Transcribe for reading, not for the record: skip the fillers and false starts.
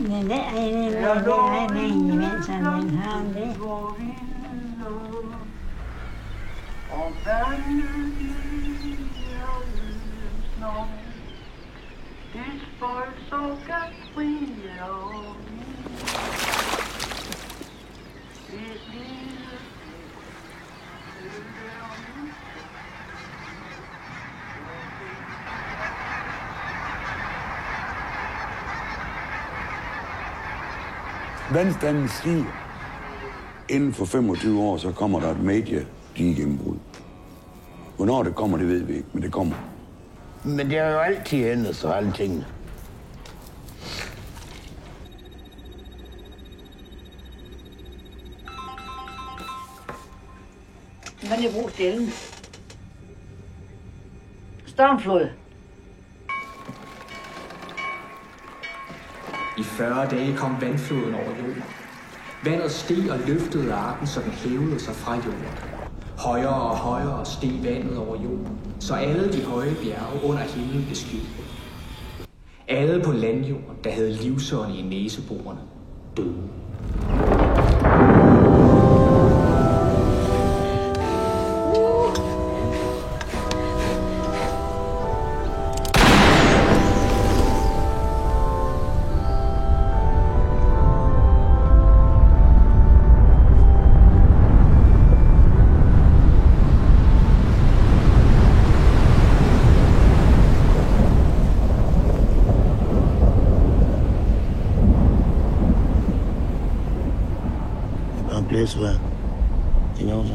Men det er en imens han vil have det. Og vandet i øjens navn, det folk så kan fri og Vandstanden stiger. Inden for 25 år, så kommer der et mediegennembrud. Hvornår det kommer, det ved vi ikke, men det kommer. Men det har jo altid ændret sig, alle tingene. Hvad er det brugt stille? Stormflod. I 40 dage kom vandfloden over jorden. Vandet steg og løftede arken, så den hævede sig fra jorden. Højere og højere steg vandet over jorden, så alle de høje bjerge under himlen blev skyllet. Alle på landjorden, der havde livsånd i næseborene, døde. Blæsvejr. Det er også.